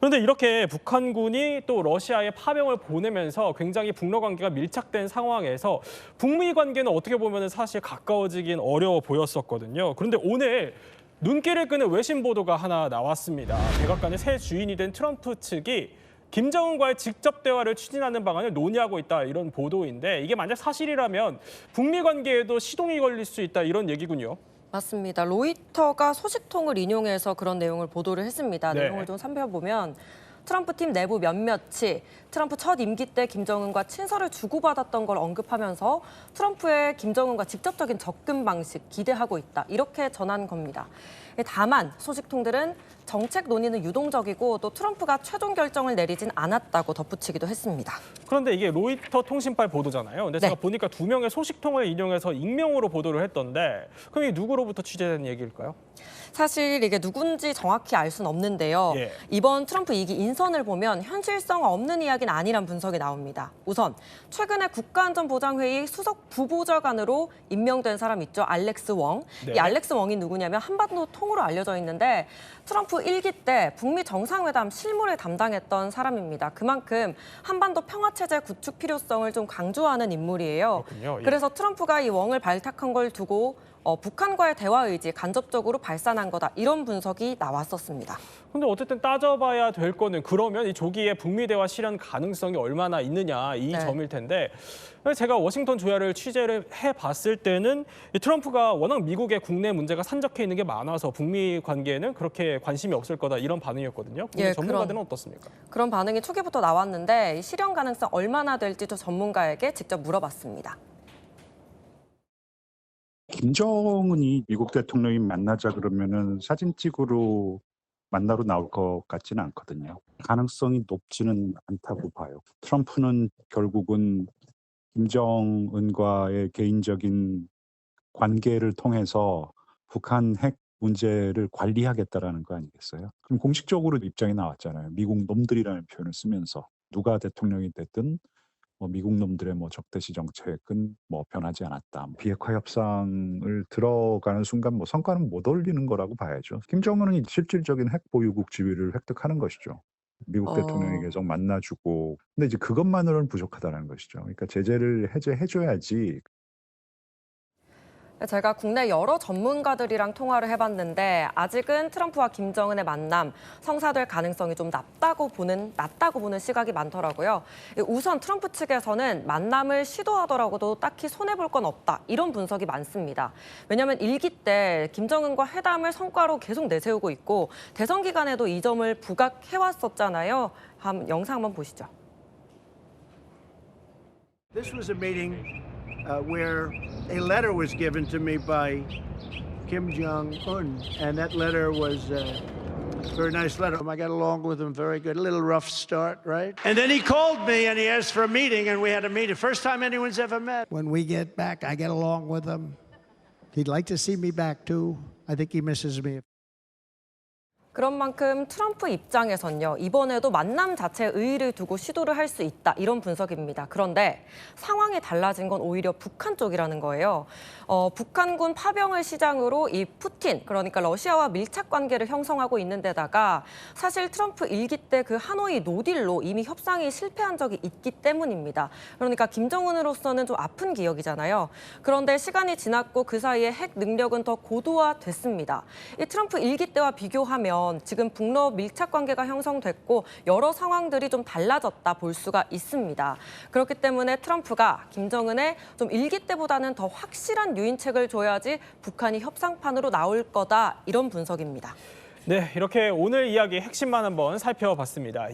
그런데 이렇게 북한군이 또 러시아에 파병을 보내면서 굉장히 북러 관계가 밀착된 상황에서 북미 관계는 어떻게 보면 사실 가까워지긴 어려워 보였었거든요. 그런데 오늘 눈길을 끄는 외신 보도가 하나 나왔습니다. 백악관의 새 주인이 된 트럼프 측이 김정은과의 직접 대화를 추진하는 방안을 논의하고 있다, 이런 보도인데 이게 만약 사실이라면 북미 관계에도 시동이 걸릴 수 있다, 이런 얘기군요. 맞습니다. 로이터가 소식통을 인용해서 그런 내용을 보도를 했습니다. 네. 내용을 좀 살펴보면 트럼프 팀 내부 몇몇이 트럼프 첫 임기 때 김정은과 친서를 주고받았던 걸 언급하면서 트럼프의 김정은과 직접적인 접근 방식 기대하고 있다, 이렇게 전한 겁니다. 다만 소식통들은 정책 논의는 유동적이고 또 트럼프가 최종 결정을 내리진 않았다고 덧붙이기도 했습니다. 그런데 이게 로이터 통신발 보도잖아요. 근데 제가 보니까 두 명의 소식통을 인용해서 익명으로 보도를 했던데 그럼 이게 누구로부터 취재된 얘기일까요? 사실 이게 누군지 정확히 알 수는 없는데요. 예. 이번 트럼프 2기 인선을 보면 현실성 없는 이야기는 아니란 분석이 나옵니다. 우선 최근에 국가안전보장회의 수석 부보좌관으로 임명된 사람 있죠. 알렉스 웡. 네. 이 알렉스 웡이 누구냐면 한반도 통으로 알려져 있는데 트럼프 1기 때 북미 정상회담 실무를 담당했던 사람입니다. 그만큼 한반도 평화체제 구축 필요성을 좀 강조하는 인물이에요. 그렇군요. 예. 그래서 트럼프가 이 웡을 발탁한 걸 두고 북한과의 대화 의지 간접적으로 발산한 거다, 이런 분석이 나왔었습니다. 근데 어쨌든 따져봐야 될 거는 그러면 이 조기에 북미 대화 실현 가능성이 얼마나 있느냐, 이 네. 점일 텐데 제가 워싱턴 조야를 취재를 해봤을 때는 이 트럼프가 워낙 미국의 국내 문제가 산적해 있는 게 많아서 북미 관계에는 그렇게 관심이 없을 거다, 이런 반응이었거든요. 근데 예, 전문가들은 어떻습니까? 그런 반응이 초기부터 나왔는데 이 실현 가능성 얼마나 될지 또 전문가에게 직접 물어봤습니다. 김정은이 미국 대통령이 만나자 그러면은 사진 찍으러 만나러 나올 것 같지는 않거든요. 가능성이 높지는 않다고 봐요. 트럼프는 결국은 김정은과의 개인적인 관계를 통해서 북한 핵 문제를 관리하겠다라는 거 아니겠어요? 그럼 공식적으로 입장이 나왔잖아요. 미국 놈들이라는 표현을 쓰면서 누가 대통령이 됐든 미국 놈들의 적대시 정책은 변하지 않았다. 비핵화 협상을 들어가는 순간 성과는 못 올리는 거라고 봐야죠. 김정은은 실질적인 핵 보유국 지위를 획득하는 것이죠. 미국 대통령이 계속 만나주고. 근데 이제 그것만으로는 부족하다는 것이죠. 그러니까 제재를 해줘야지. 제가 국내 여러 전문가들이랑 통화를 해봤는데 아직은 트럼프와 김정은의 만남 성사될 가능성이 좀 낮다고 보는 시각이 많더라고요. 우선 트럼프 측에서는 만남을 시도하더라고도 딱히 손해볼 건 없다, 이런 분석이 많습니다. 왜냐하면 1기 때 김정은과 회담을 성과로 계속 내세우고 있고 대선 기간에도 이 점을 부각해왔었잖아요. 영상 한번 보시죠. This was a meeting where a letter was given to me by Kim Jong-un, and that letter was a very nice letter. I got along with him very good. A little rough start, right? And then he called me and he asked for a meeting, and we had a meeting. First time anyone's ever met. When we get back, I get along with him. He'd like to see me back too. I think he misses me. 그런 만큼 트럼프 입장에선요, 이번에도 만남 자체에 의의를 두고 시도를 할 수 있다, 이런 분석입니다. 그런데 상황이 달라진 건 오히려 북한 쪽이라는 거예요. 북한군 파병을 시작으로 이 푸틴, 그러니까 러시아와 밀착 관계를 형성하고 있는 데다가 사실 트럼프 1기 때 그 하노이 노딜로 이미 협상이 실패한 적이 있기 때문입니다. 그러니까 김정은으로서는 좀 아픈 기억이잖아요. 그런데 시간이 지났고 그 사이에 핵 능력은 더 고도화됐습니다. 이 트럼프 1기 때와 비교하면 지금 북러 밀착 관계가 형성됐고 여러 상황들이 좀 달라졌다 볼 수가 있습니다. 그렇기 때문에 트럼프가 김정은의 좀 1기 때보다는 더 확실한 유인책을 줘야지 북한이 협상판으로 나올 거다, 이런 분석입니다. 네, 이렇게 오늘 이야기 핵심만 한번 살펴봤습니다.